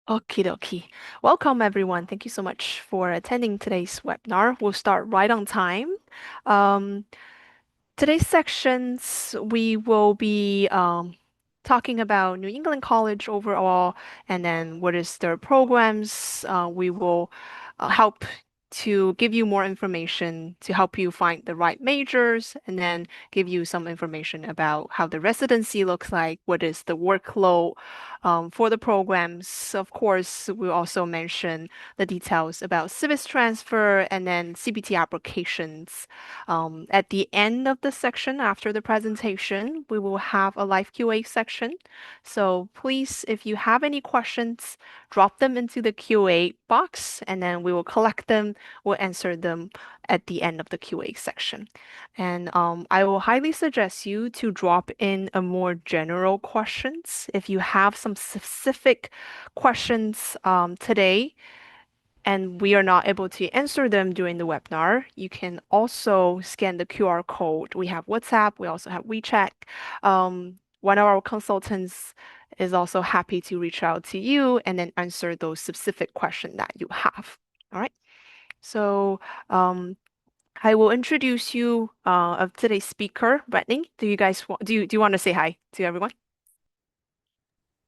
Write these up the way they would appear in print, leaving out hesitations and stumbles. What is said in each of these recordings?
Okie dokie. Welcome, everyone. Thank you so much for attending today's webinar. We'll start right on time. Um, Today's sections, we will be talking about New England College overall, and then what is their programs. We will help to give you more information to help you find the right majors, and then give you some information about how the residency looks like, what is the workload for the programs. Of course, we'll also mention the details about SEVIS transfer and then CPT applications. At the end of the section, after the presentation, we will have a live QA section. So please, if you have any questions, drop them into the QA box, and then we will collect them. We'll answer them at the end of the QA section. And I will highly suggest you to drop in a more general questions. If you have some specific questions today, and we are not able to answer them during the webinar, you can also scan the QR code. We have WhatsApp, we also have WeChat. One of our consultants is also happy to reach out to you and then answer those specific questions that you have. All right. So I will introduce you of today's speaker, Brittany. Do you guys want do you want to say hi to everyone?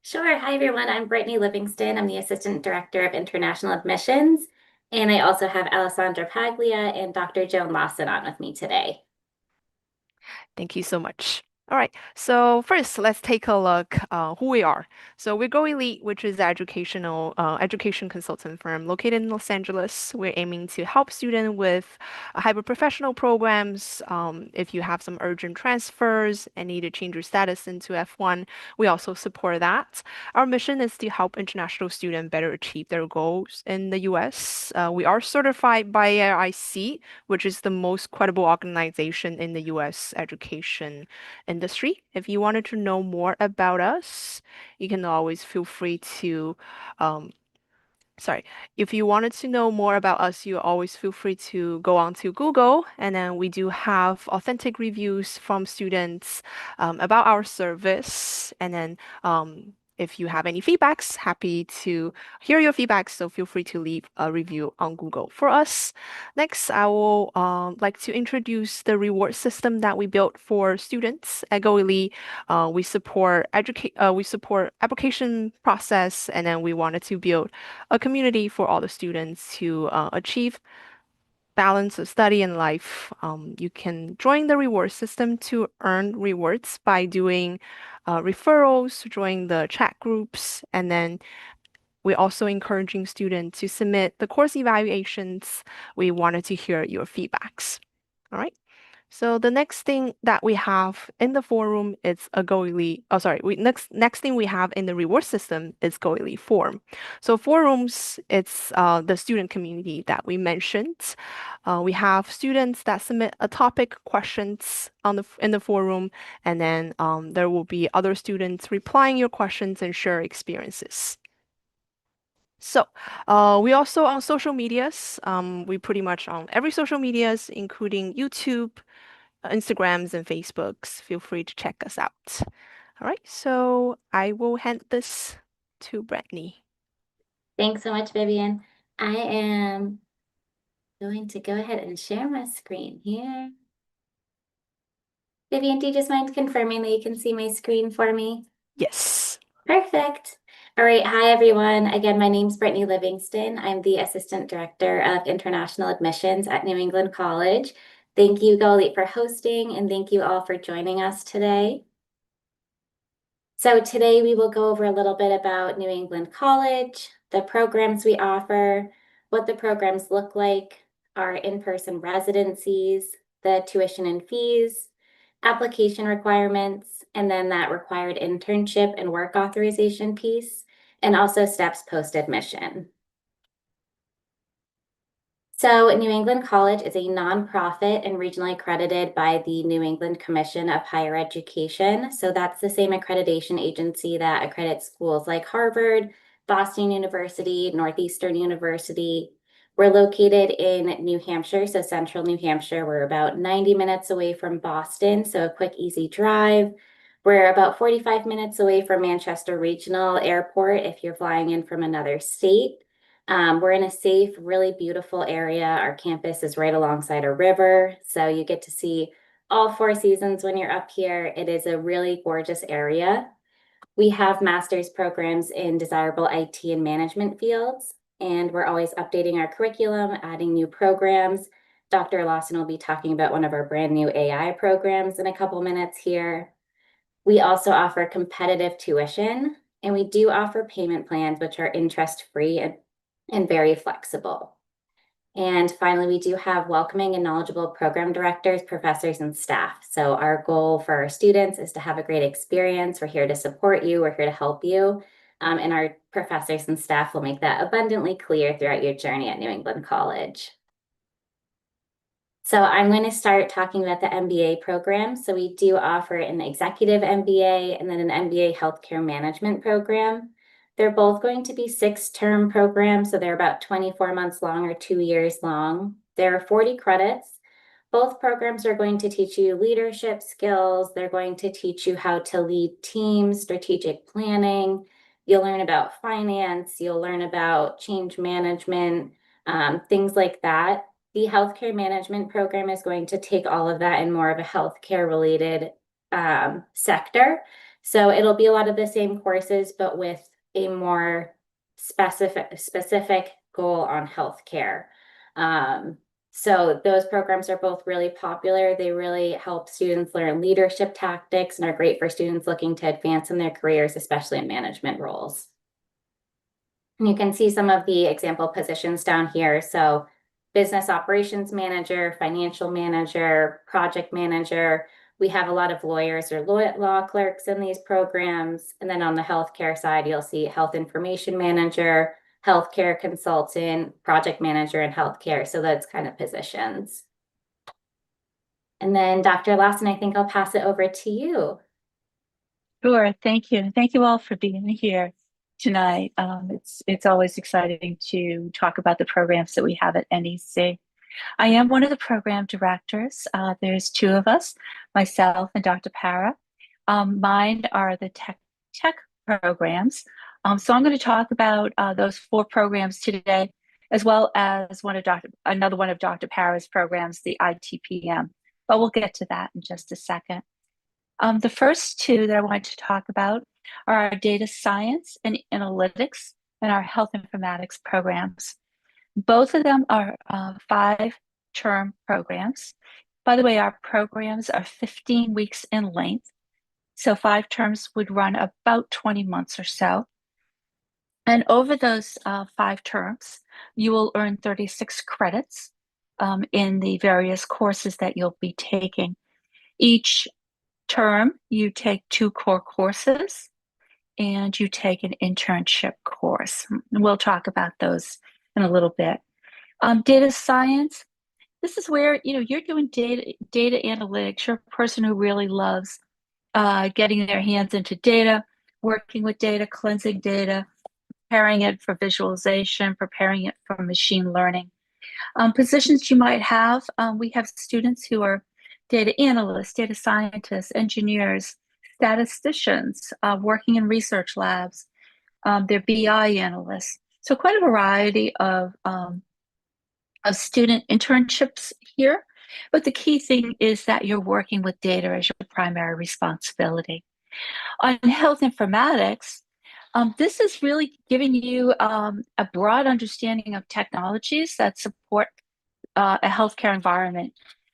Sure. Hi, everyone. I'm Brittany Livingston. I'm the Assistant Director of International Admissions. And I also have Alessandra Paglia and Dr. Joan Lawson on with me today. Thank you so much. All right, so first, let's take a look who we are. So we're Go Elite, which is an education consultant firm located in Los Angeles. We're aiming to help students with hybrid professional programs. If you have some urgent transfers and need to change your status into F1, we also support that. Our mission is to help international students better achieve their goals in the US. We are certified by AIC, which is the most credible organization in the US education industry. If you wanted to know more about us, you can always feel free to, um, sorry, if you wanted to know more about us, you always feel free to go on to Google, and then we do have authentic reviews from students about our service, and then if you have any feedbacks, happy to hear your feedback, so feel free to leave a review on Google for us. Next, I will like to introduce the reward system that we built for students at GoEly. We support application process, and then we wanted to build a community for all the students to achieve balance of study and life. You can join the reward system to earn rewards by doing referrals, join the chat groups, and then we're also encouraging students to submit the course evaluations. We wanted to hear your feedbacks. All right. So the next thing that we have in the forum is a Goily. Oh, sorry. Next thing we have in the reward system is Goily Forum. So forums, it's the student community that we mentioned. We have students that submit a topic questions on in the forum, and then there will be other students replying your questions and share experiences. So, we also on social medias. We pretty much on every social medias, including YouTube, Instagrams, and Facebooks. Feel free to check us out. All right, so I will hand this to Brittany. Thanks so much, Vivian. I am going to go ahead and share my screen here. Vivian, do you just mind confirming that you can see my screen for me? Yes. Perfect. All right. Hi, everyone. Again, my name's Brittany Livingston. I'm the Assistant Director of International Admissions at New England College. Thank you, Go Elite, for hosting, and thank you all for joining us today. So today we will go over a little bit about New England College, the programs we offer, what the programs look like, our in-person residencies, the tuition and fees, application requirements, and then that required internship and work authorization piece, and also steps post-admission. So New England College is a nonprofit and regionally accredited by the New England Commission of Higher Education. So that's the same accreditation agency that accredits schools like Harvard, Boston University, Northeastern University. We're located in New Hampshire, so central New Hampshire. We're about 90 minutes away from Boston, so a quick, easy drive. We're about 45 minutes away from Manchester Regional Airport if you're flying in from another state. We're in a safe, really beautiful area. Our campus is right alongside a river, so you get to see all four seasons when you're up here. It is a really gorgeous area. We have master's programs in desirable IT and management fields, and we're always updating our curriculum, adding new programs. Dr. Lawson will be talking about one of our brand new AI programs in a couple minutes here. We also offer competitive tuition, and we do offer payment plans, which are interest-free and very flexible. And finally, we do have welcoming and knowledgeable program directors, professors, and staff. So our goal for our students is to have a great experience. We're here to support you. We're here to help you. And our professors and staff will make that abundantly clear throughout your journey at New England College. So I'm going to start talking about the MBA program. So we do offer an executive MBA and then an MBA healthcare management program. They're both going to be 6-term programs, so they're about 24 months long or 2 years long. There are 40 credits. Both programs are going to teach you leadership skills. They're going to teach you how to lead teams, strategic planning. You'll learn about finance. You'll learn about change management, things like that. The healthcare management program is going to take all of that in more of a healthcare related sector. So it'll be a lot of the same courses, but with a more specific goal on healthcare. So those programs are both really popular. They really help students learn leadership tactics and are great for students looking to advance in their careers, especially in management roles. And you can see some of the example positions down here. So business operations manager, financial manager, project manager. We have a lot of lawyers or law clerks in these programs. And then on the healthcare side, you'll see health information manager, healthcare consultant, project manager in healthcare. So that's kind of positions. And then Dr. Lawson, I think I'll pass it over to you. Sure, thank you. Thank you all for being here tonight. It's always exciting to talk about the programs that we have at NEC. I am one of the program directors. There's two of us, myself and Dr. Para. Mine are the tech programs. So I'm going to talk about those four programs today, as well as another one of Dr. Para's programs, the ITPM. But we'll get to that in just a second. The first two that I want to talk about are our data science and analytics and our health informatics programs. Both of them are 5-term programs. By the way, our programs are 15 weeks in length. So 5 terms would run about 20 months or so. And over those 5 terms, you will earn 36 credits in the various courses that you'll be taking. Each term, you take 2 core courses and you take an internship course. And we'll talk about those in a little bit. Data science, this is where you're doing data analytics. You're a person who really loves getting their hands into data, working with data, cleansing data, preparing it for visualization, preparing it for machine learning. Positions you might have, we have students who are data analysts, data scientists, engineers, statisticians, working in research labs. They're BI analysts. So quite a variety of student internships here. But the key thing is that you're working with data as your primary responsibility. On health informatics, this is really giving you a broad understanding of technologies that support a healthcare environment.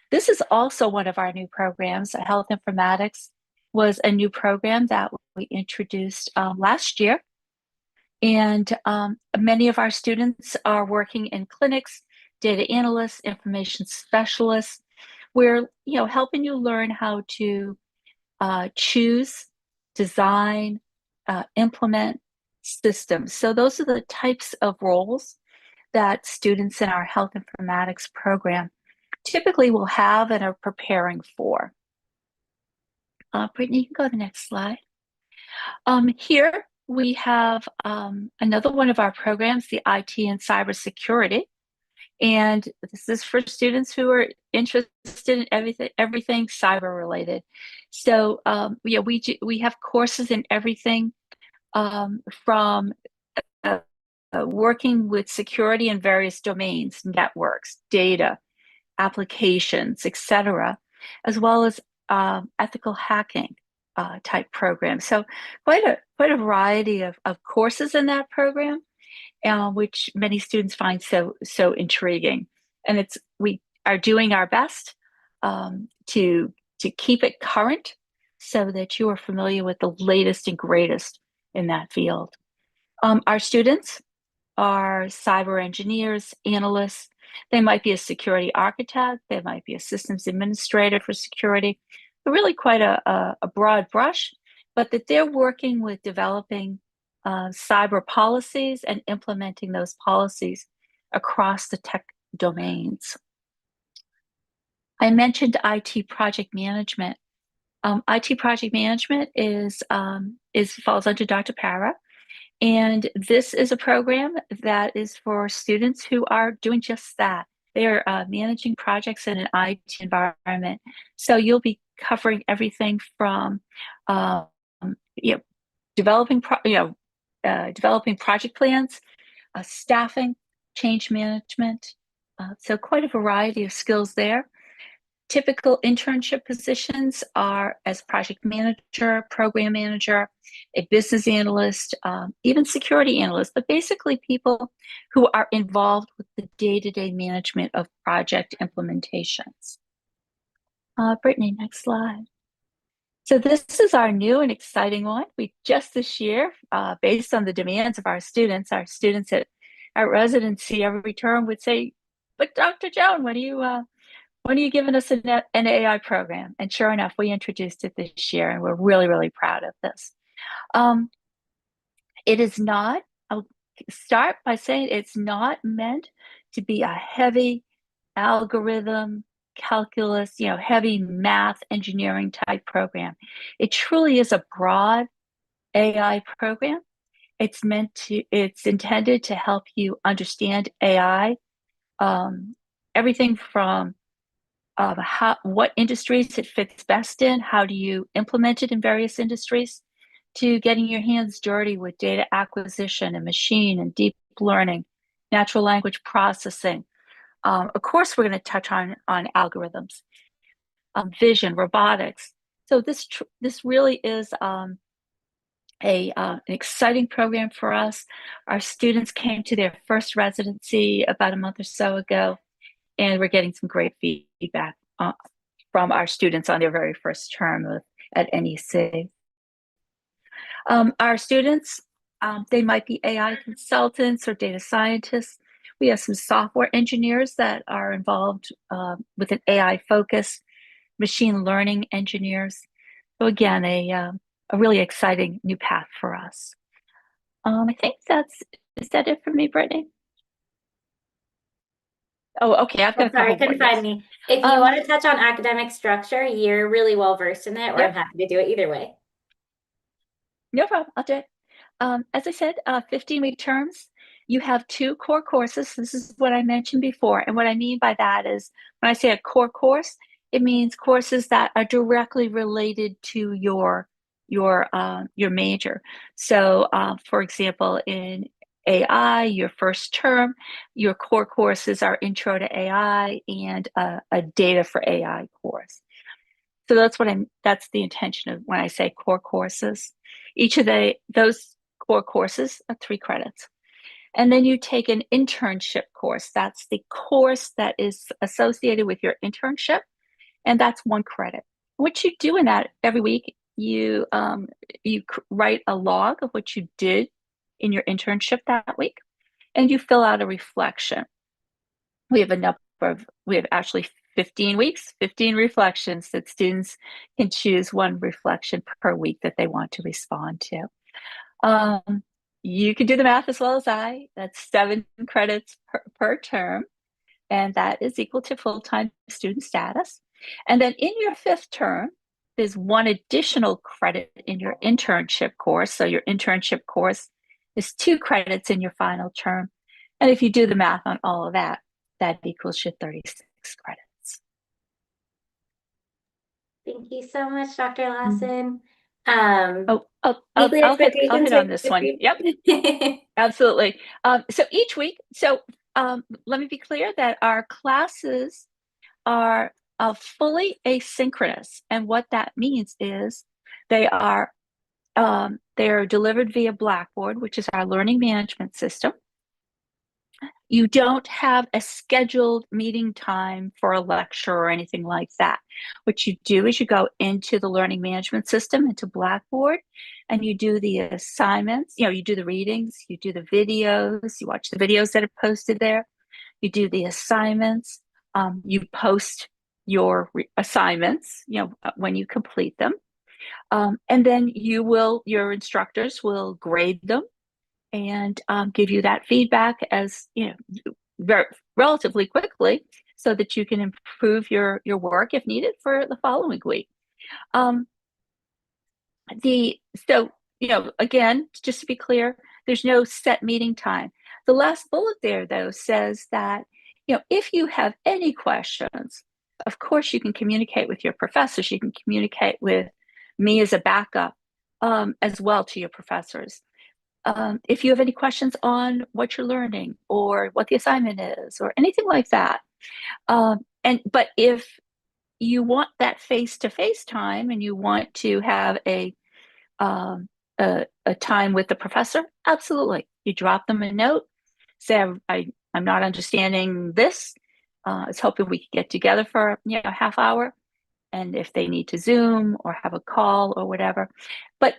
This is also one of our new programs. Health informatics was a new program that we introduced last year. And many of our students are working in clinics, data analysts, information specialists. We're helping you learn how to choose, design, implement systems. So those are the types of roles that students in our health informatics program typically will have and are preparing for. Brittany, you can go to the next slide. Here we have another one of our programs, the IT and Cybersecurity. And this is for students who are interested in everything cyber related. So yeah, we have courses in everything from uh, working with security in various domains, networks, data, applications, etc., as well as ethical hacking type programs. So quite a variety of courses in that program, which many students find so intriguing. And we are doing our best to keep it current so that you are familiar with the latest and greatest in that field. Our students are cyber engineers, analysts. They might be a security architect. They might be a systems administrator for security. Really quite a broad brush, but that they're working with developing cyber policies and implementing those policies across the tech domains. I mentioned IT project management. IT project management falls under Dr. Para. And this is a program that is for students who are doing just that. They are managing projects in an IT environment. So you'll be covering everything from, um, you know, developing, developing project plans, staffing, change management. So quite a variety of skills there. Typical internship positions are as project manager, program manager, a business analyst, even security analyst, but basically people who are involved with the day-to-day management of project implementations. Brittany, next slide. So this is our new and exciting one. We just this year, based on the demands of our students at residency every term would say, but Dr. Joan, when are you giving us an AI program? And sure enough, we introduced it this year, and we're really, really proud of this. It is not, I'll start by saying it's not meant to be a heavy algorithm, calculus, heavy math engineering type program. It truly is a broad AI program. It's intended to help you understand AI, everything from what industries it fits best in, how do you implement it in various industries, to getting your hands dirty with data acquisition and machine and deep learning, natural language processing. Of course, we're going to touch on algorithms, vision, robotics. So this really is an exciting program for us. Our students came to their first residency about a month or so ago, and we're getting some great feedback from our students on their very first term at NEC. Our students, they might be AI consultants or data scientists. We have some software engineers that are involved with an AI focus, machine learning engineers. So again, a really exciting new path for us. I think is that it for me, Brittany? Oh, okay, I've got Oh, a couple sorry, more, couldn't yes. find me. If you want to touch on academic structure, you're really well versed in it, or I'm Yep. happy to do it either way. No problem. I'll do it. As I said, 15-week terms. You have 2 core courses. This is what I mentioned before. And what I mean by that is when I say a core course, it means courses that are directly related to your major. So, for example, in AI, your first term, your core courses are Intro to AI and a Data for AI course. So that's the intention of when I say core courses. Each of those core courses are 3 credits. And then you take an internship course. That's the course that is associated with your internship, and that's 1 credit. What you do in that every week, you write a log of what you did in your internship that week, and you fill out a reflection. We have actually 15 weeks, 15 reflections that students can choose 1 reflection per week that they want to respond to. You can do the math as well as I. That's 7 credits per term, and that is equal to full-time student status. And then in your 5th term, there's 1 additional credit in your internship course. So your internship course is 2 credits in your final term. And if you do the math on all of that, that equals your 36 credits. Thank you so much, Dr. Lawson. I'll Weekly hit expectations on this one. Yep, with absolutely. So each week, let me be clear that our classes are fully asynchronous, and what that means is they are delivered via Blackboard, which is our learning management system. You don't have a scheduled meeting time for a lecture or anything like that. What you do is you go into the learning management system, into Blackboard, and you do the assignments. You do the readings, you do the videos, you watch the videos that are posted there, you do the assignments, you post your assignments, when you complete them. And then your instructors will grade them and give you that feedback as relatively quickly, so that you can improve your work if needed for the following week. Again, just to be clear, there's no set meeting time. The last bullet there, though, says that if you have any questions, of course you can communicate with your professors. You can communicate with me as a backup, as well, to your professors. If you have any questions on what you're learning or what the assignment is or anything like that. But if you want that face-to-face time and you want to have a time with the professor, absolutely. You drop them a note, say, I'm not understanding this. I was hoping we could get together for a half hour. And if they need to Zoom or have a call or whatever. But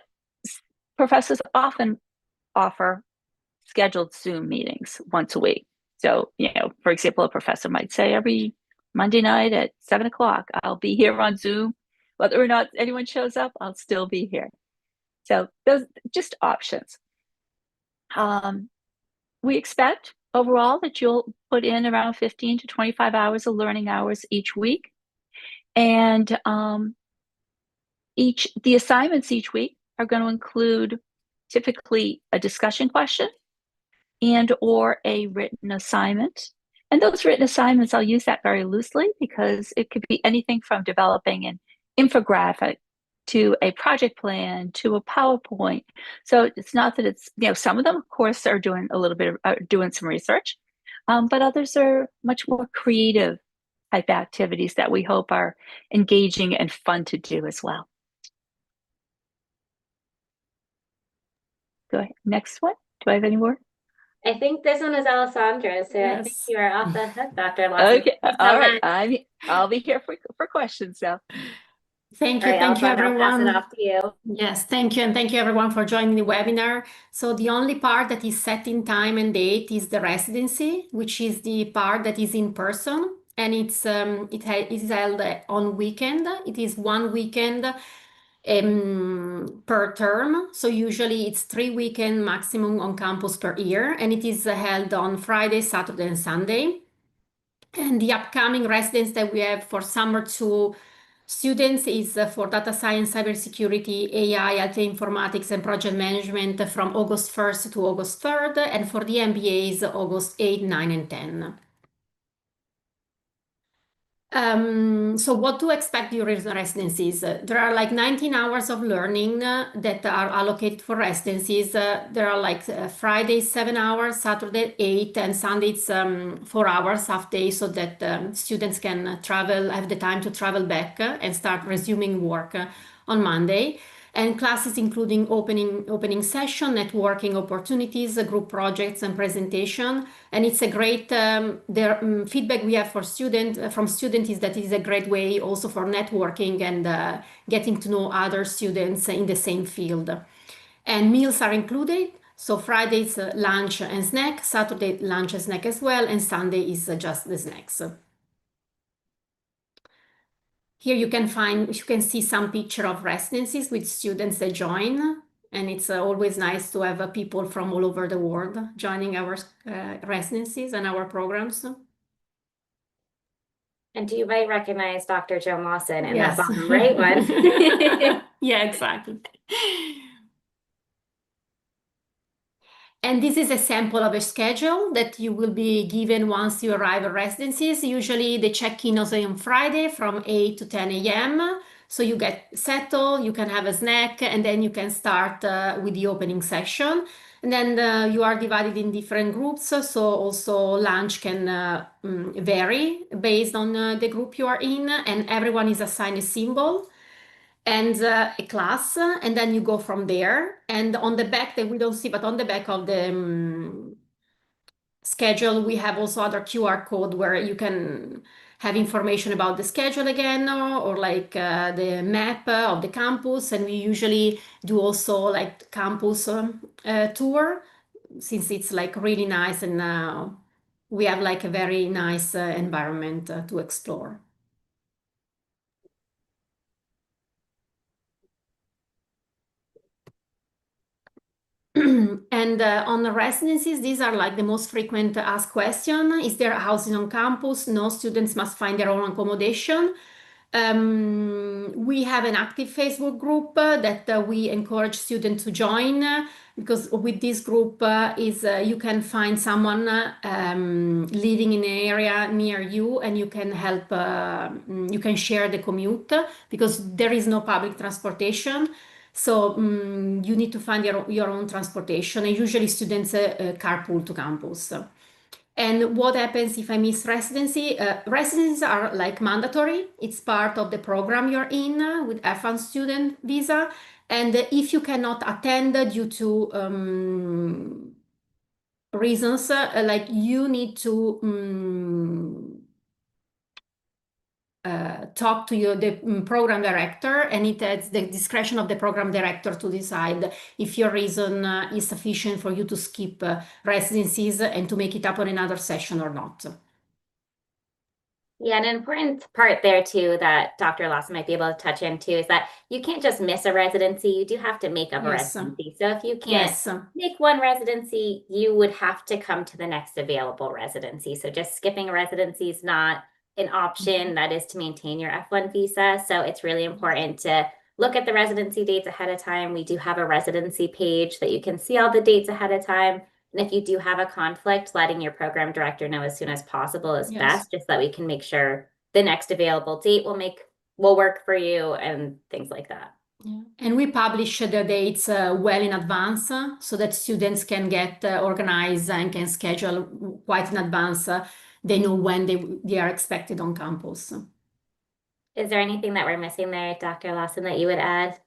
professors often offer scheduled Zoom meetings once a week. So, for example, a professor might say every Monday night at 7:00, I'll be here on Zoom. Whether or not anyone shows up, I'll still be here. So those just options. We expect overall that you'll put in around 15 to 25 hours of learning hours each week. And the assignments each week are going to include typically a discussion question and or a written assignment. And those written assignments, I'll use that very loosely because it could be anything from developing an infographic to a project plan to a PowerPoint. So it's not that it's, some of them, of course, are doing a little bit of doing some research, but others are much more creative type activities that we hope are engaging and fun to do as well. Go ahead. Next one. Do I have any more? I think this one is Alessandra, so I think Yes. you are off the hook, Dr. Lawson. Okay, Thank you so all right. much. I'll be here for questions now. Thank All you. right, Thank you, Alessandra, I'll pass it everyone. off to you. Yes, thank you. And thank you, everyone, for joining the webinar. So the only part that is set in time and date is the residency, which is the part that is in person. And it is held on weekend. It is one weekend per term. So usually it's 3 weekends maximum on campus per year. And it is held on Friday, Saturday, and Sunday. And the upcoming residence that we have for summer 2 students is for data science, cybersecurity, AI, IT informatics, and project management from August 1st to August 3rd. And for the MBAs, August 8, 9, and 10. So what to expect during the residencies? There are like 19 hours of learning that are allocated for residencies. There are like Friday 7 hours, Saturday 8, and Sunday it's 4 hours half day, so that students can have the time to travel back and start resuming work on Monday. And classes including opening session, networking opportunities, group projects, and presentation. And it's a great feedback we have from students is that it is a great way also for networking and getting to know other students in the same field. And meals are included. So Friday's lunch and snack, Saturday lunch and snack as well, and Sunday is just the snacks. Here you can see some picture of residencies with students that join, and it's always nice to have people from all over the world joining our residencies and our programs. And you might recognize Dr. Joan Lawson in Yes. that bottom right one. Yeah, exactly. And this is a sample of a schedule that you will be given once you arrive at residencies. Usually the check-in is on Friday from 8 to 10 a.m. So you get settled, you can have a snack, and then you can start with the opening session. And then you are divided in different groups. So also lunch can vary based on the group you are in, and everyone is assigned a symbol and a class, and then you go from there. And on the back that we don't see, but on the back of the schedule, we have also other QR code where you can have information about the schedule again, or like the map of the campus. And we usually do also like campus tour, since it's like really nice, and we have like a very nice environment to explore. And on the residencies, these are like the most frequent asked question. Is there housing on campus? No, students must find their own accommodation. We have an active Facebook group that we encourage students to join, because with this group you can find someone living in an area near you, and you can help, you can share the commute, because there is no public transportation. So you need to find your own transportation, and usually students carpool to campus. And what happens if I miss residency? Residencies are like mandatory. It's part of the program you're in with F1 student visa. And if you cannot attend due to reasons, like you need to talk to the program director, and it is the discretion of the program director to decide if your reason is sufficient for you to skip residencies and to make it up on another session or not. Yeah, an important part there too that Dr. Lawson might be able to touch into is that you can't just miss a residency. You do have to make up a Yes. residency. So if you can't Yes. make one residency, you would have to come to the next available residency. So just skipping a residency is not an option. That is to maintain your F1 visa. So it's really important to look at the residency dates ahead of time. We do have a residency page that you can see all the dates ahead of time. And if you do have a conflict, letting your program director know as soon as possible is Yes. best, just that we can make sure the next available date will work for you and things like that. Yeah. And we publish the dates well in advance, so that students can get organized and can schedule quite in advance. They know when they are expected on campus. Is there anything that we're missing there, Dr. Lawson, that you would add?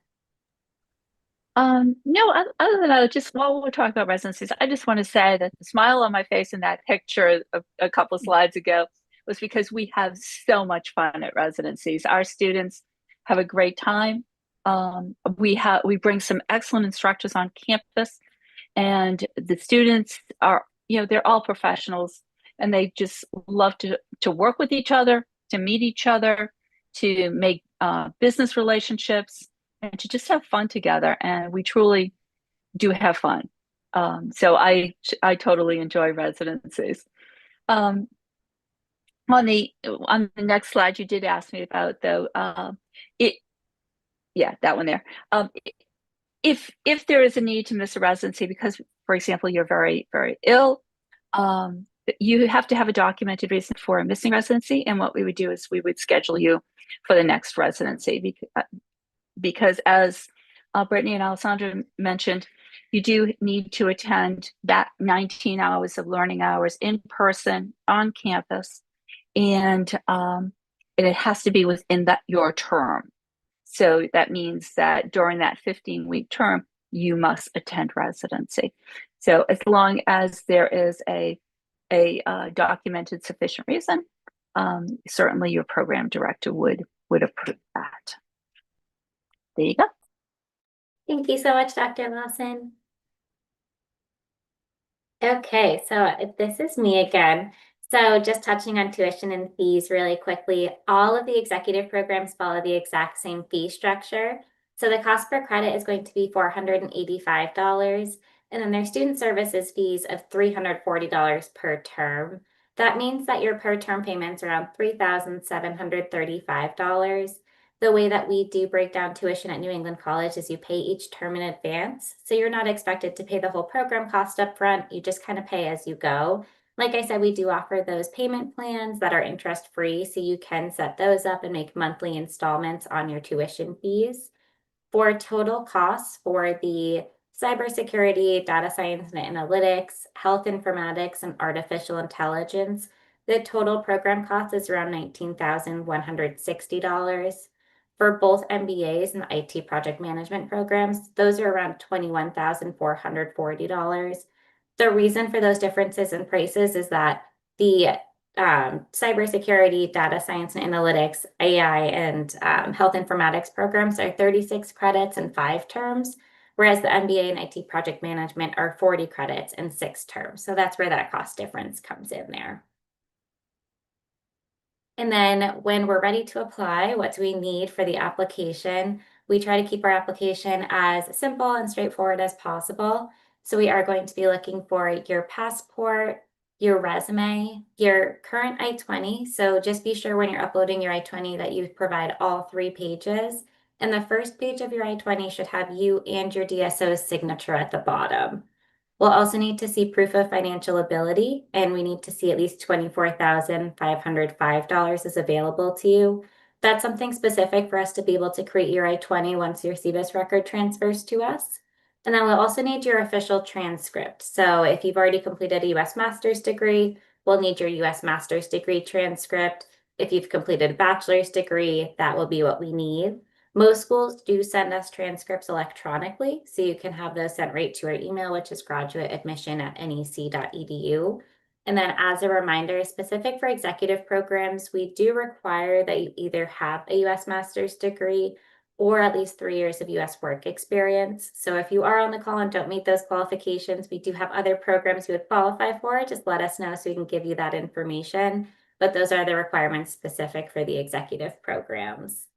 No, other than just while we're talking about residencies, I just want to say that the smile on my face in that picture a couple slides ago was because we have so much fun at residencies. Our students have a great time. We bring some excellent instructors on campus, and the students are, they're all professionals, and they just love to work with each other, to meet each other, to make business relationships, and to just have fun together. And we truly do have fun. So I totally enjoy residencies. On the next slide, you did ask me about though that one there. If there is a need to miss a residency because, for example, you're very, very ill, you have to have a documented reason for a missing residency. And what we would do is we would schedule you for the next residency, because as Brittany and Alessandra mentioned, you do need to attend that 19 hours of learning hours in person on campus, and it has to be within your term. So that means that during that 15-week term, you must attend residency. So as long as there is a documented sufficient reason, certainly your program director would approve that. There you go. Thank you so much, Dr. Lawson. Okay, so this is me again. So just touching on tuition and fees really quickly, all of the executive programs follow the exact same fee structure. So the cost per credit is going to be $485, and then their student services fees of $340 per term. That means that your per term payments are around $3,735. The way that we do break down tuition at New England College is you pay each term in advance. So you're not expected to pay the whole program cost up front. You just kind of pay as you go. Like I said, we do offer those payment plans that are interest free. So you can set those up and make monthly installments on your tuition fees. For total costs for the cybersecurity, data science and analytics, health informatics, and artificial intelligence, the total program cost is around $19,160. For both MBAs and the IT project management programs, those are around $21,440. The reason for those differences in prices is that the cybersecurity, data science and analytics, AI, and health informatics programs are 36 credits and 5 terms, whereas the MBA and IT project management are 40 credits and 6 terms. So that's where that cost difference comes in there. And then when we're ready to apply, what do we need for the application? We try to keep our application as simple and straightforward as possible. So we are going to be looking for your passport, your resume, your current I-20. So just be sure when you're uploading your I-20 that you provide all 3 pages. And the first page of your I-20 should have you and your DSO's signature at the bottom. We'll also need to see proof of financial ability, and we need to see at least $24,505 is available to you. That's something specific for us to be able to create your I-20 once your SEVIS record transfers to us. And then we'll also need your official transcript. So if you've already completed a U.S. master's degree, we'll need your U.S. master's degree transcript. If you've completed a bachelor's degree, that will be what we need. Most schools do send us transcripts electronically, so you can have those sent right to our email, which is graduateadmission@nec.edu. And then as a reminder, specific for executive programs, we do require that you either have a U.S. master's degree or at least 3 years of U.S. work experience. So if you are on the call and don't meet those qualifications, we do have other programs you would qualify for. Just let us know so we can give you that information. But those are the requirements specific for the executive programs.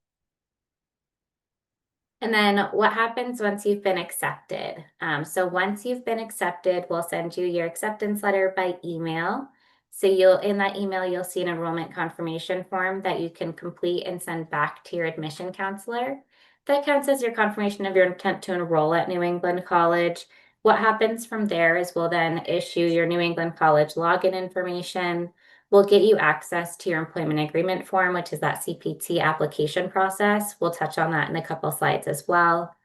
And then what happens once you've been accepted? So once you've been accepted, we'll send you your acceptance letter by email. So in that email, you'll see an enrollment confirmation form that you can complete and send back to your admission counselor. That counts as your confirmation of your intent to enroll at New England College. What happens from there is we'll then issue your New England College login information. We'll get you access to your employment agreement form, which is that CPT application process. We'll touch on that in a couple slides as well.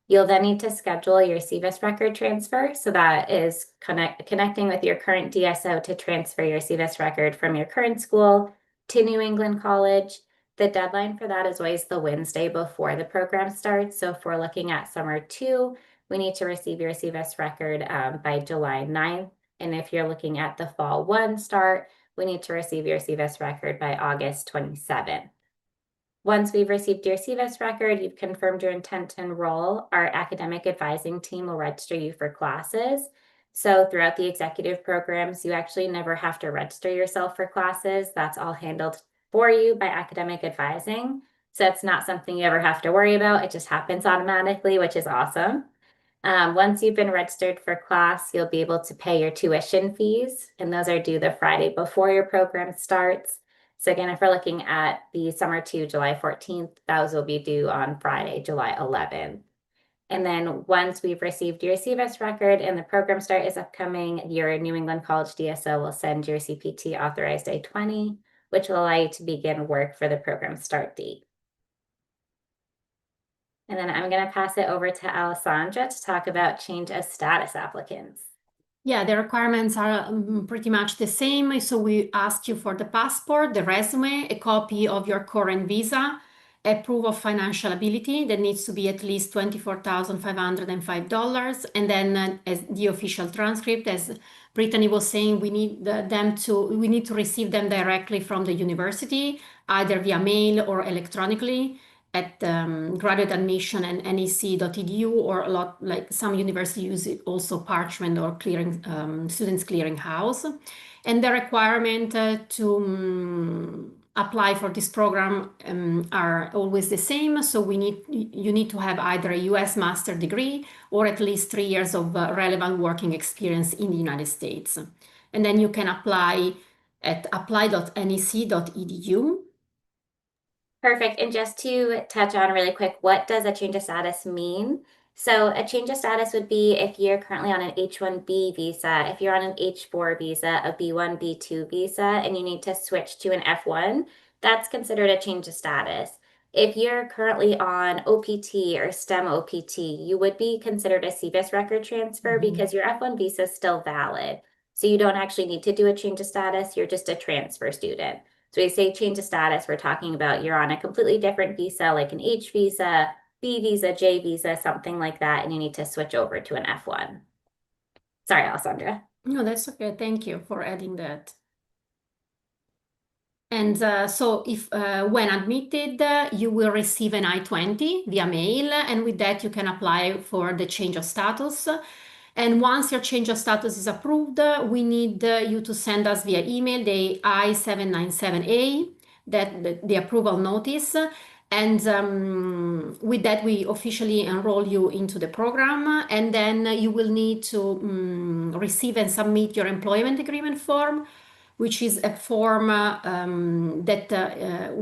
You'll then need to schedule your SEVIS record transfer. So that is connecting with your current DSO to transfer your SEVIS record from your current school to New England College. The deadline for that is always the Wednesday before the program starts. So if we're looking at summer 2, we need to receive your SEVIS record by July 9th. And if you're looking at the fall 1 start, we need to receive your SEVIS record by August 27th. Once we've received your SEVIS record, you've confirmed your intent to enroll, our academic advising team will register you for classes. So throughout the executive programs, you actually never have to register yourself for classes. That's all handled for you by academic advising. So it's not something you ever have to worry about. It just happens automatically, which is awesome. Once you've been registered for class, you'll be able to pay your tuition fees, and those are due the Friday before your program starts. So again, if we're looking at the summer 2, July 14th, those will be due on Friday, July 11th. And then once we've received your SEVIS record and the program start is upcoming, your New England College DSO will send your CPT authorized I-20, which will allow you to begin work for the program start date. And then I'm going to pass it over to Alessandra to talk about change of status applicants. Yeah, the requirements are pretty much the same. So we ask you for the passport, the resume, a copy of your current visa, a proof of financial ability that needs to be at least $24,505. And then as the official transcript, as Brittany was saying, we need to receive them directly from the university, either via mail or electronically at graduate admission and nec.edu, or like some universities use it also parchment or students clearing house. And the requirement to apply for this program are always the same. So you need to have either a US master degree or at least 3 years of relevant working experience in the United States. And then you can apply at apply.nec.edu. Perfect. And just to touch on really quick, what does a change of status mean? So a change of status would be if you're currently on an H-1B visa, if you're on an H-4 visa, a B-1, B-2 visa, and you need to switch to an F-1, that's considered a change of status. If you're currently on OPT or STEM OPT, you would be considered a CVIS record transfer because your F-1 visa is still valid. So you don't actually need to do a change of status, you're just a transfer student. So we say change of status, we're talking about you're on a completely different visa, like an H visa, B visa, J visa, something like that, and you need to switch over to an F1. Sorry, Alessandra. No, that's okay. Thank you for adding that. And so if when admitted, you will receive an I-20 via mail, and with that you can apply for the change of status. And once your change of status is approved, we need you to send us via email the I-797A, that the approval notice. And with that, we officially enroll you into the program. And then you will need to receive and submit your employment agreement form, which is a form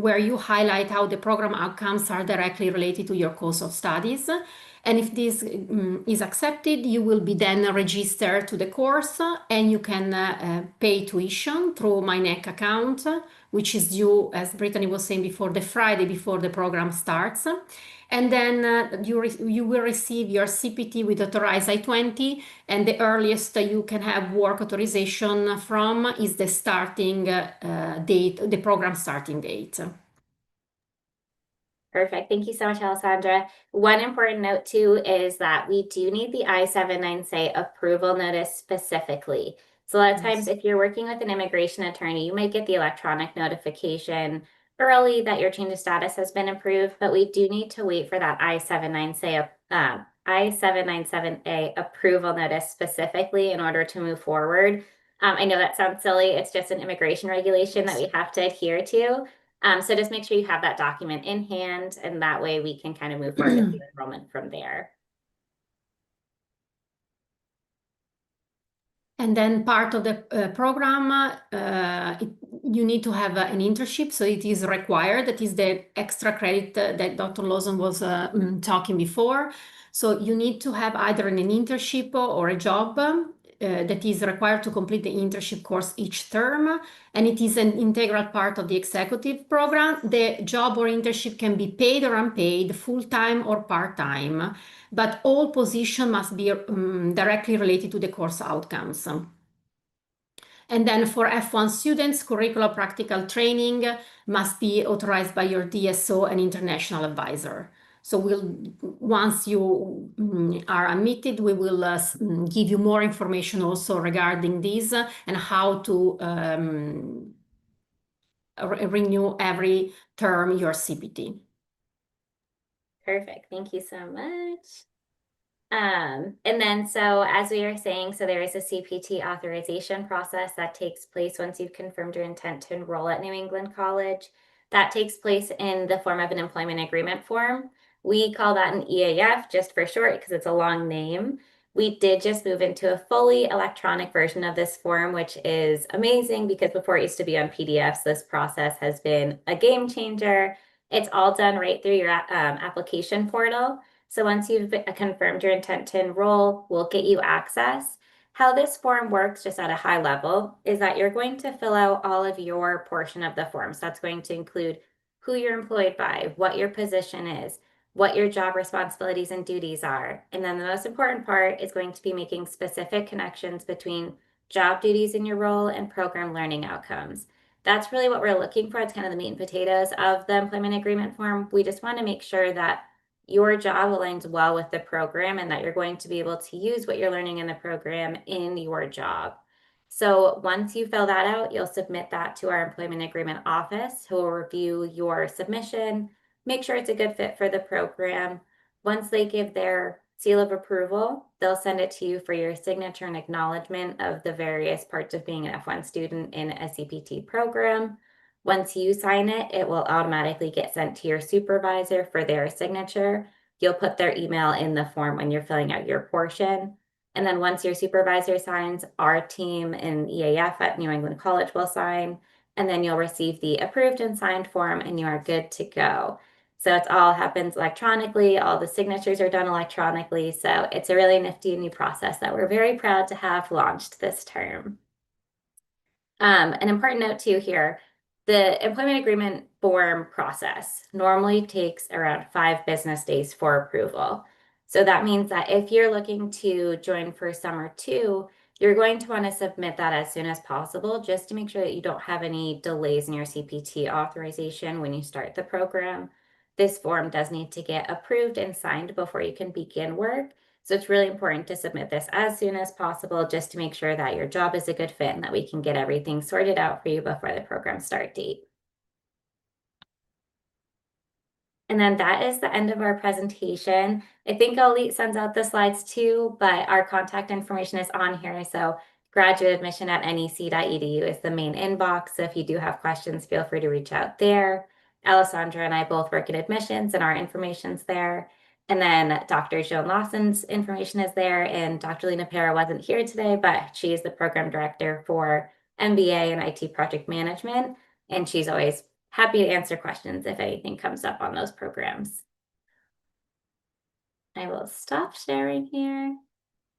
where you highlight how the program outcomes are directly related to your course of studies. And if this is accepted, you will be then registered to the course, and you can pay tuition through my NEC account, which is due, as Brittany was saying before, the Friday before the program starts. And then you will receive your CPT with authorized I-20, and the earliest you can have work authorization from is the starting date, the program starting date. Perfect. Thank you so much, Alessandra. One important note too is that we do need the I-797 approval notice specifically. So a lot of times if you're working with an immigration attorney, you might get the electronic notification early that your change of status has been approved, but we do need to wait for that I-797A approval notice specifically in order to move forward. I know that sounds silly. It's just an immigration regulation that we have to adhere to. So just make sure you have that document in hand, and that way we can kind of move forward with the enrollment from there. And then part of the program, you need to have an internship, so it is required. That is the extra credit that Dr. Lawson was talking before. So you need to have either an internship or a job that is required to complete the internship course each term, and it is an integral part of the executive program. The job or internship can be paid or unpaid, full-time or part-time, but all position must be directly related to the course outcomes. And then for F1 students, curricular practical training must be authorized by your DSO and international advisor. So once you are admitted, we will give you more information also regarding this and how to renew every term your CPT. Perfect. Thank you so much. And then, so as we were saying, so there is a CPT authorization process that takes place once you've confirmed your intent to enroll at New England College. That takes place in the form of an employment agreement form. We call that an EAF just for short because it's a long name. We did just move into a fully electronic version of this form, which is amazing because before it used to be on PDFs, this process has been a game changer. It's all done right through your application portal. So once you've confirmed your intent to enroll, we'll get you access. How this form works, just at a high level, is that you're going to fill out all of your portion of the form. So that's going to include who you're employed by, what your position is, what your job responsibilities and duties are. And then the most important part is going to be making specific connections between job duties in your role and program learning outcomes. That's really what we're looking for. It's kind of the meat and potatoes of the employment agreement form. We just want to make sure that your job aligns well with the program and that you're going to be able to use what you're learning in the program in your job. So once you fill that out, you'll submit that to our employment agreement office, who will review your submission, make sure it's a good fit for the program. Once they give their seal of approval, they'll send it to you for your signature and acknowledgement of the various parts of being an F1 student in a CPT program. Once you sign it, it will automatically get sent to your supervisor for their signature. You'll put their email in the form when you're filling out your portion. And then once your supervisor signs, our team in EAF at New England College will sign. and then you'll receive the approved and signed form, and you are good to go. So it all happens electronically. All the signatures are done electronically. So it's a really nifty new process that we're very proud to have launched this term. An important note too here, the employment agreement form process normally takes around 5 business days for approval. So that means that if you're looking to join for summer 2, you're going to want to submit that as soon as possible just to make sure that you don't have any delays in your CPT authorization when you start the program. This form does need to get approved and signed before you can begin work. So it's really important to submit this as soon as possible just to make sure that your job is a good fit and that we can get everything sorted out for you before the program start date. And then that is the end of our presentation. I think Elite sends out the slides too, but our contact information is on here. So graduateadmission@nec.edu is the main inbox. So if you do have questions, feel free to reach out there. Alessandra and I both work in admissions and our information's there. And then Dr. Joan Lawson's information is there. And Dr. Lena Pera wasn't here today, but she is the program director for MBA and IT project management. And she's always happy to answer questions if anything comes up on those programs. I will stop sharing here.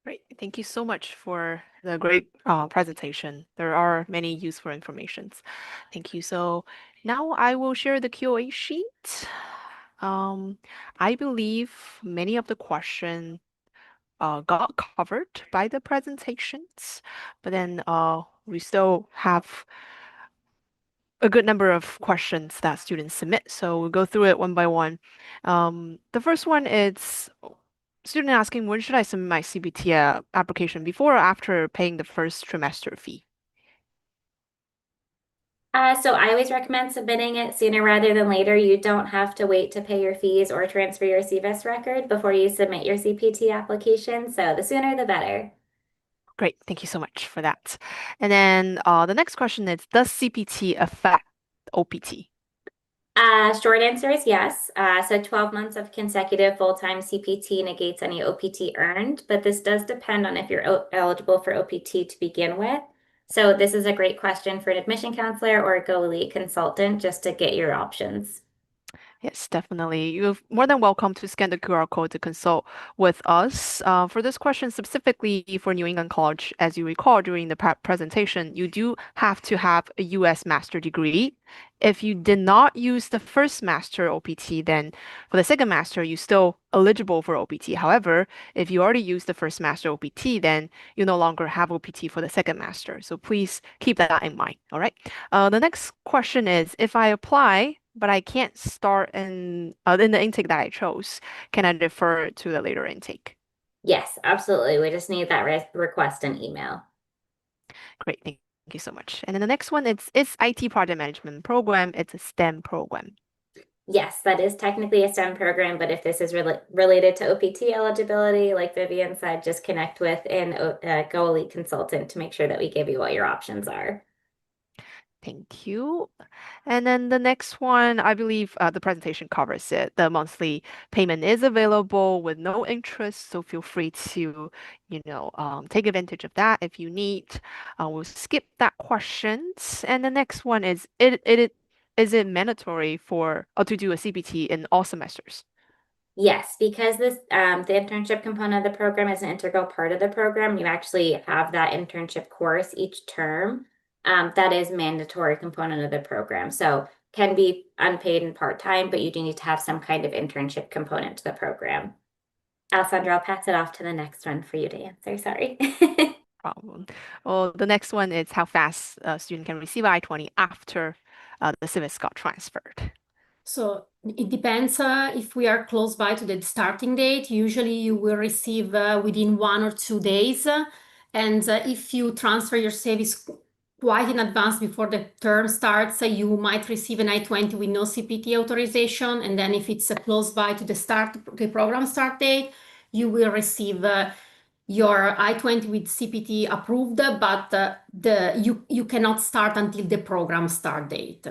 Great. Thank you so much for the great presentation. There are many useful informations. Thank you. So now I will share the QA sheet. I believe many of the questions got covered by the presentations, but then we still have a good number of questions that students submit. So we'll go through it one by one. The first one is student asking, when should I submit my CPT application, before or after paying the first trimester fee? So I always recommend submitting it sooner rather than later. You don't have to wait to pay your fees or transfer your SEVIS record before you submit your CPT application. So the sooner the better. Great, thank you so much for that. And then the next question is, does CPT affect OPT? Short answer is yes. So 12 months of consecutive full-time CPT negates any OPT earned, but this does depend on if you're eligible for OPT to begin with. So this is a great question for an admission counselor or a Go Elite consultant just to get your options. Yes, definitely. You're more than welcome to scan the QR code to consult with us. For this question specifically for New England College, as you recall during the presentation, you do have to have a US master degree. If you did not use the first master OPT, then for the second master, you're still eligible for OPT. However, if you already used the first master OPT, then you no longer have OPT for the second master. So please keep that in mind. All right. The next question is, if I apply, but I can't start in the intake that I chose, can I defer to the later intake? Yes, absolutely. We just need that request and email. Great, thank you so much. And then the next one, it's IT project management program. It's a STEM program. Yes, that is technically a STEM program, but if this is related to OPT eligibility, like Vivian said, just connect with a Go Elite consultant to make sure that we give you what your options are. Thank you. And then the next one, I believe the presentation covers it. The monthly payment is available with no interest, so feel free to, take advantage of that if you need. We'll skip that questions. And the next one is it mandatory for to do a CPT in all semesters? Yes, because the internship component of the program is an integral part of the program. You actually have that internship course each term. That is mandatory component of the program. So can be unpaid and part-time, but you do need to have some kind of internship component to the program. Alessandra, I'll pass it off to the next one for you to answer. Sorry. Problem. Well, the next one is how fast a student can receive I-20 after the CIVIS got transferred. So it depends if we are close by to the starting date. Usually you will receive within 1 or 2 days. And if you transfer your savings quite in advance before the term starts, you might receive an I-20 with no CPT authorization. And then if it's close by to the program start date, you will receive your I-20 with CPT approved, but you cannot start until the program start date.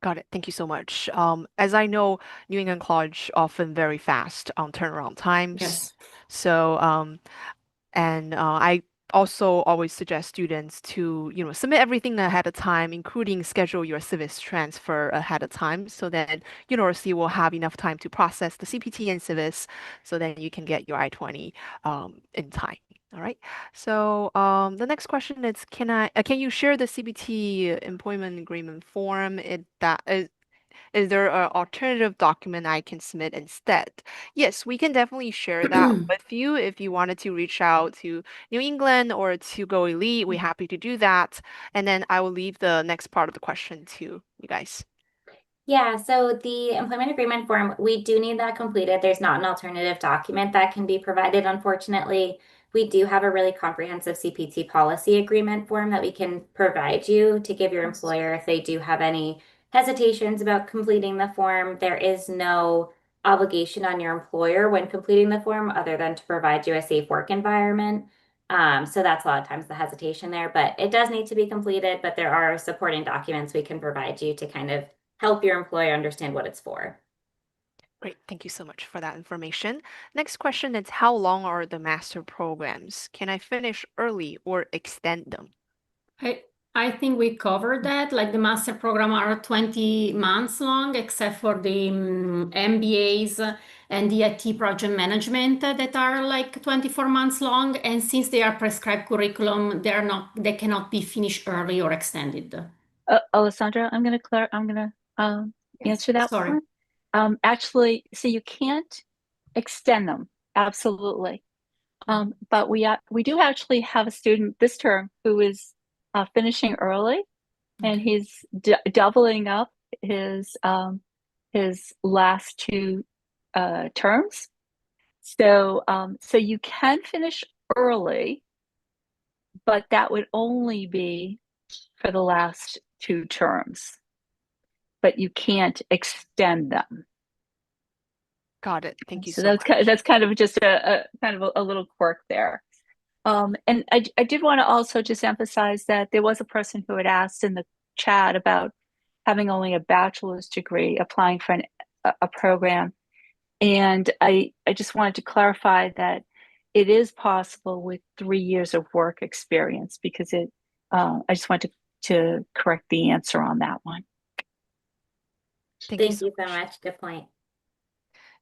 Got it. Thank you so much. As I know, New England College often very fast on turnaround times. Yes. So, and also always suggest students to, submit everything ahead of time, including schedule your CIVIS transfer ahead of time, so then university will have enough time to process the CPT and CIVIS, so then you can get your I-20 in time. All right. So the next question is, can you share the CPT employment agreement form? Is there an alternative document I can submit instead? Yes, we can definitely share that with you if you wanted to reach out to New England or to Go Elite. We're happy to do that. And then I will leave the next part of the question to you guys. Yeah, so the employment agreement form, we do need that completed. There's not an alternative document that can be provided, unfortunately. We do have a really comprehensive CPT policy agreement form that we can provide you to give your employer if they do have any hesitations about completing the form. There is no obligation on your employer when completing the form other than to provide you a safe work environment. So that's a lot of times the hesitation there, but it does need to be completed, but there are supporting documents we can provide you to kind of help your employer understand what it's for. Great, thank you so much for that information. Next question is, how long are the master programs? Can I finish early or extend them? I I think we covered that. Like the master program are 20 months long, except for the MBAs and the IT project management that are like 24 months long. And since they are prescribed curriculum, they cannot be finished early or extended. Alessandra, I'm gonna answer that Sorry. one. Actually, so you can't extend them, absolutely. But we do actually have a student this term who is finishing early, and he's doubling up his last two terms. So you can finish early, but that would only be for the last two terms. But you can't extend them. Got it. Thank you So so much. that's kind of just a kind of a little quirk there. And I did want to also just emphasize that there was a person who had asked in the chat about having only a bachelor's degree applying for a program. And I just wanted to clarify that it is possible with 3 years of work experience, because I just wanted to correct the answer on that one. Thank you Thank so you so much. much. Good point.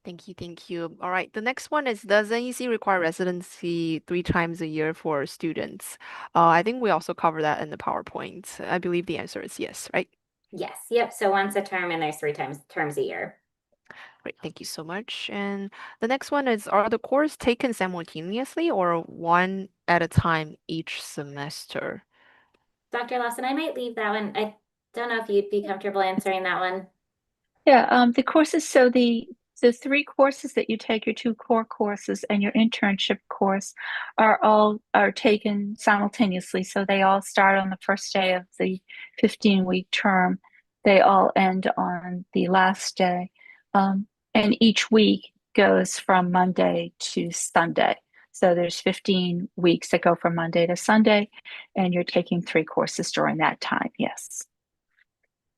Thank you, thank you. All right, the next one is, does NEC require residency 3 times a year for students? I think we also cover that in the PowerPoint. I believe the answer is yes, right? Yes. Yep. So once a term, and there's 3 terms a year. Great, thank you so much. And the next one is, are the courses taken simultaneously or one at a time each semester? Dr. Lawson, I might leave that one. I don't know if you'd be comfortable answering that one. Yeah, the courses, so the three courses that you take, your two core courses and your internship course, are taken simultaneously. So they all start on the first day of the 15-week term. They all end on the last day. And each week goes from Monday to Sunday. So there's 15 weeks that go from Monday to Sunday, and you're taking three courses during that time. Yes.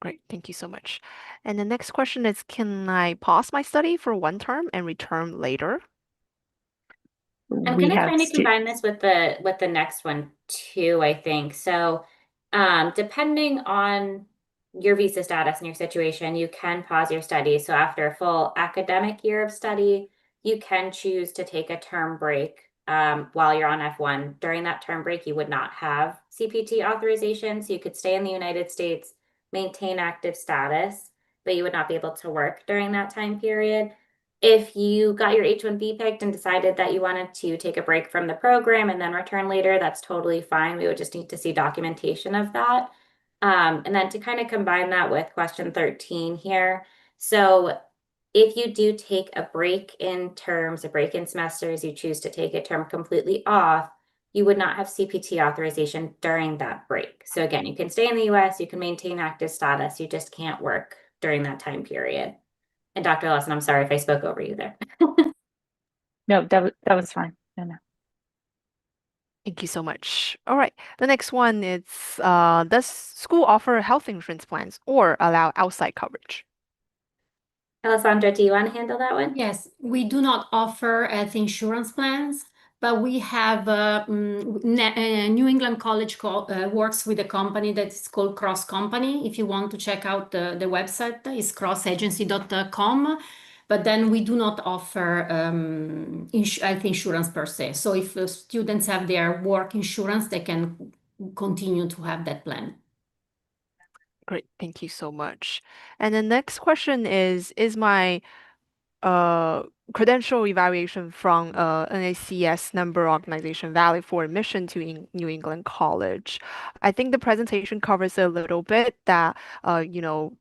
Great, thank you so much. And the next question is, can I pause my study for one term and return later? I'm We gonna have kind of combine this with the next one too, I think. So, depending on your visa status and your situation, you can pause your study. So after a full academic year of study, you can choose to take a term break while you're on F1. During that term break, you would not have CPT authorization, so you could stay in the United States, maintain active status, but you would not be able to work during that time period. If you got your H-1B picked and decided that you wanted to take a break from the program and then return later, that's totally fine. We would just need to see documentation of that. And then to kind of combine that with question 13 here. So if you do take a break in terms, a break in semesters, you choose to take a term completely off, you would not have CPT authorization during that break. So again, you can stay in the US, you can maintain active status, you just can't work during that time period. And Dr. Lawson, I'm sorry if I spoke over you there. No, that was fine. No. Thank you so much. All right, the next one is, does school offer health insurance plans or allow outside coverage? Alessandra, do you want to handle that one? Yes, we do not offer health insurance plans. but we have New England College works with a company that's called Cross Company. If you want to check out the website, it's crossagency.com. But then we do not offer health insurance per se. So if students have their work insurance, they can continue to have that plan. Great, thank you so much. And the next question is my credential evaluation from NACS member organization valid for admission to New England College? I think the presentation covers a little bit that you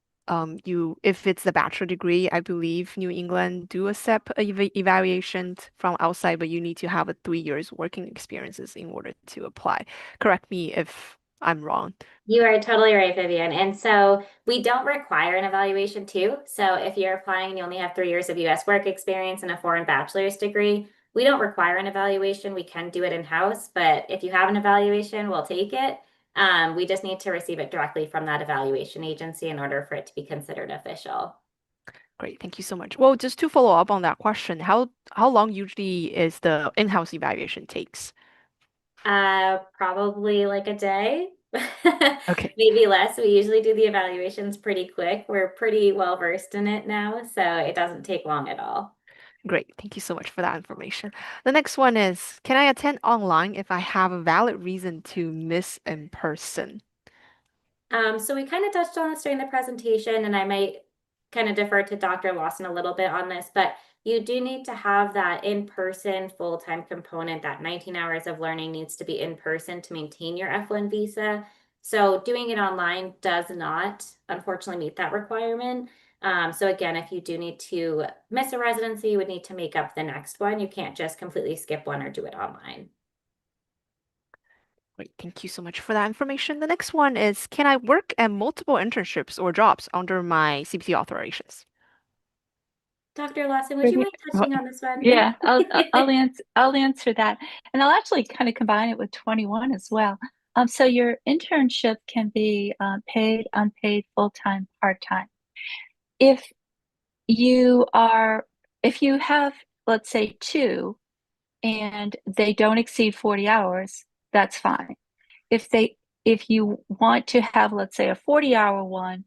if it's a bachelor degree, I believe New England do accept evaluation from outside, but you need to have a 3 years working experiences in order to apply. Correct me if I'm wrong. You are totally right, Vivian. And so we don't require an evaluation too. So if you're applying and you only have 3 years of US work experience and a foreign bachelor's degree, we don't require an evaluation. We can do it in-house, but if you have an evaluation, we'll take it. We just need to receive it directly from that evaluation agency in order for it to be considered official. Great, thank you so much. Well, just to follow up on that question, how long usually is the in-house evaluation takes? Probably like a day, Okay, maybe less. We usually do the evaluations pretty quick. We're pretty well versed in it now, so it doesn't take long at all. great. Thank you so much for that information. The next one is, can I attend online if I have a valid reason to miss in person? So we kind of touched on this during the presentation, and I might kind of defer to Dr. Lawson a little bit on this, but you do need to have that in-person full-time component. That 19 hours of learning needs to be in person to maintain your F1 visa. So doing it online does not, unfortunately, meet that requirement. So again, if you do need to miss a residency, you would need to make up the next one. You can't just completely skip one or do it online. Great, thank you so much for that information. The next one is, can I work at multiple internships or jobs under my CPT authorizations? Dr. Lawson, would you Yeah, mind touching on this one? yeah, I'll answer that, and I'll actually kind of combine it with 21 as well. So your internship can be paid, unpaid, full-time, part-time. If you are, if you have, let's say, two, and they don't exceed 40 hours, that's fine. If you want to have, let's say, a 40-hour one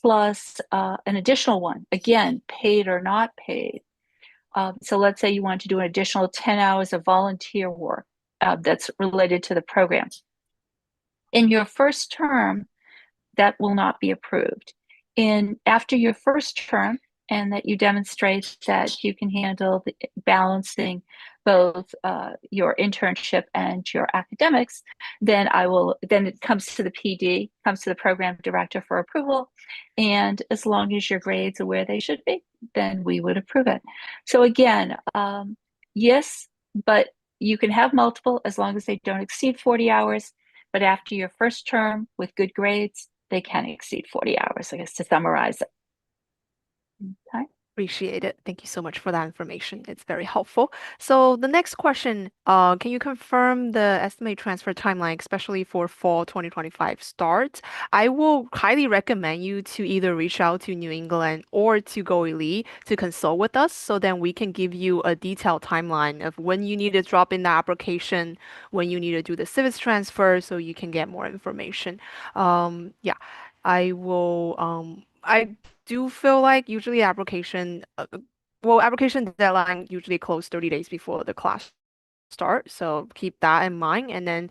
plus an additional one, again, paid or not paid. So let's say you want to do an additional 10 hours of volunteer work that's related to the program. In your first term, that will not be approved. After your first term, and that you demonstrate that you can handle balancing both your internship and your academics, then it comes to the PD, comes to the program director for approval. And as long as your grades are where they should be, then we would approve it. So again, yes, but you can have multiple as long as they don't exceed 40 hours. But after your first term with good grades, they can exceed 40 hours, I guess, to summarize it. Okay. Appreciate it. Thank you so much for that information. It's very helpful. So the next question, can you confirm the estimated transfer timeline, especially for fall 2025 start? I will highly recommend you to either reach out to New England or to Go Elite to consult with us, so then we can give you a detailed timeline of when you need to drop in the application, when you need to do the CEVIS transfer, so you can get more information. Yeah, I will. I do feel like usually application deadline usually close 30 days before the class start. So keep that in mind. And then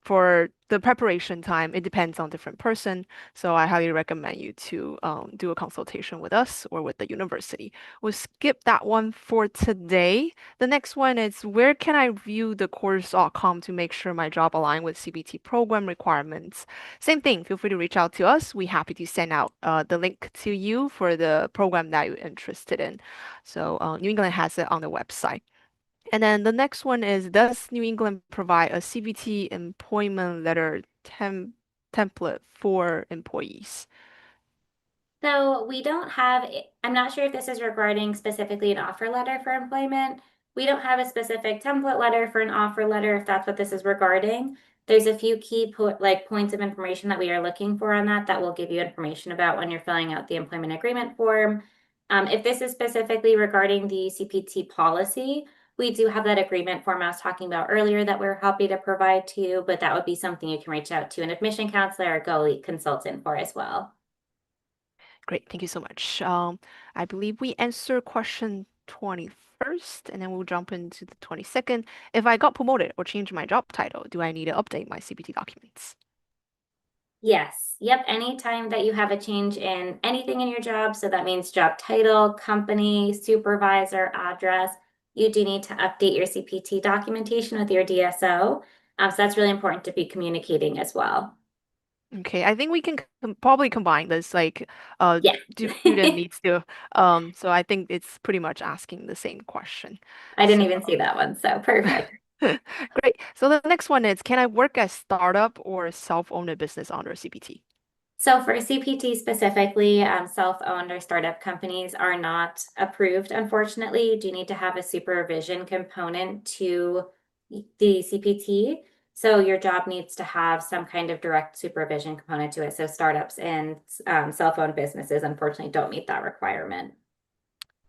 for the preparation time, it depends on different person. So I highly recommend you to do a consultation with us or with the university. We'll skip that one for today. The next one is, where can I view the course outcome to make sure my job align with CPT program requirements? Same thing, feel free to reach out to us. We're happy to send out the link to you for the program that you're interested in. So New England has it on the website. And then the next one is, does New England provide a CPT employment letter template for employees? So we don't have, I'm not sure if this is regarding specifically an offer letter for employment. We don't have a specific template letter for an offer letter, if that's what this is regarding. There's a few key points of information that we are looking for on that will give you information about when you're filling out the employment agreement form. If this is specifically regarding the CPT policy, We do have that agreement form I was talking about earlier that we're happy to provide to you, but that would be something you can reach out to an admission counselor or Go Elite consultant for as well. Great, thank you so much. I believe we answered question 21st, and then we'll jump into the 22nd. If I got promoted or changed my job title, do I need to update my CPT documents? Yes. Yep. Anytime that you have a change in anything in your job, so that means job title, company, supervisor, address, you do need to update your CPT documentation with your DSO. So that's really important to be communicating as well. Okay, I think we can probably combine this. Like, Yeah. student needs to. So I think it's pretty much asking the same question. I didn't So even see that one, so perfect. great. So the next one is, can I work as startup or self-owned business under CPT? So for CPT specifically, self-owned or startup companies are not approved, unfortunately. You do need to have a supervision component to the CPT. So your job needs to have some kind of direct supervision component to it. So startups and self-owned businesses, unfortunately, don't meet that requirement.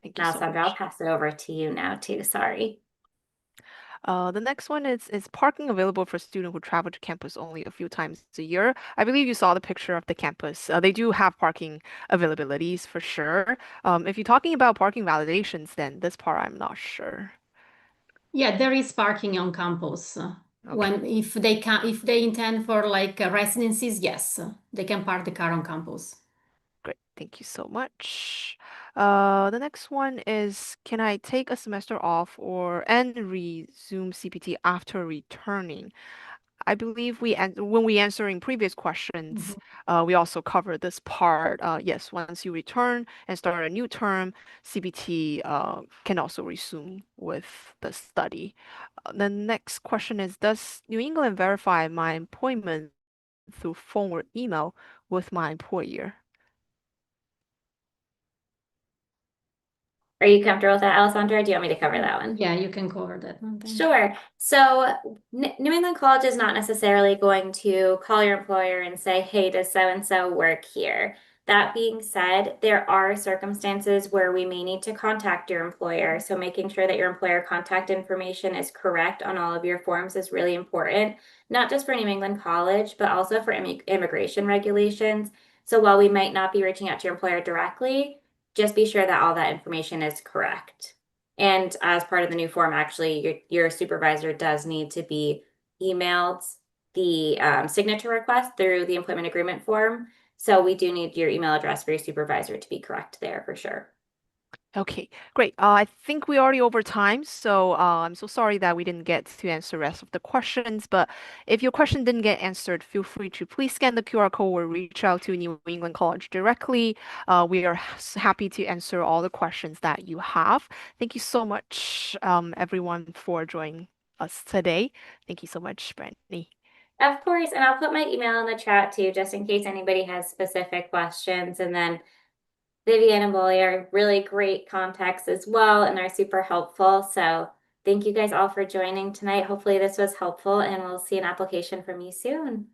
Thank you Now, so Sandra, I'll much. pass it over to you now too. Sorry. The next one is parking available for students who travel to campus only a few times a year? I believe you saw the picture of the campus. They do have parking availabilities for sure. If you're talking about parking validations, then this part I'm not sure. Yeah, there is parking on campus. Okay, When if they can, if they intend for like residencies, yes, they can park the car on campus. great. Thank you so much. The next one is, can I take a semester off or and resume CPT after returning? I believe when we answering previous questions, Mhm. we also covered this part. Yes, once you return and start a new term, CPT can also resume with the study. The next question is, does New England verify my employment through phone or email with my employer? Are you comfortable with that, Alessandra? Do you want me to cover that one? Yeah, you can cover that one. Thank you. Sure. So New England College is not necessarily going to call your employer and say, hey, does so and so work here? That being said, there are circumstances where we may need to contact your employer. So making sure that your employer contact information is correct on all of your forms is really important, not just for New England College, but also for immigration regulations. So while we might not be reaching out to your employer directly, just be sure that all that information is correct. And as part of the new form, actually, your supervisor does need to be emailed the signature request through the employment agreement form. So we do need your email address for your supervisor to be correct there for sure. Okay, great. I think we already over time, so I'm so sorry that we didn't get to answer the rest of the questions. But if your question didn't get answered, feel free to please scan the QR code or reach out to New England College directly. We are happy to answer all the questions that you have. Thank you so much, everyone, for joining us today. Thank you so much, Brittany. Of course, and I'll put my email in the chat too, just in case anybody has specific questions. And then Vivian and Molly are really great contacts as well, and they're super helpful. So thank you guys all for joining tonight. Hopefully this was helpful, and we'll see an application from you soon.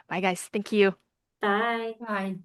Bye, guys. Thank you. Bye. Bye.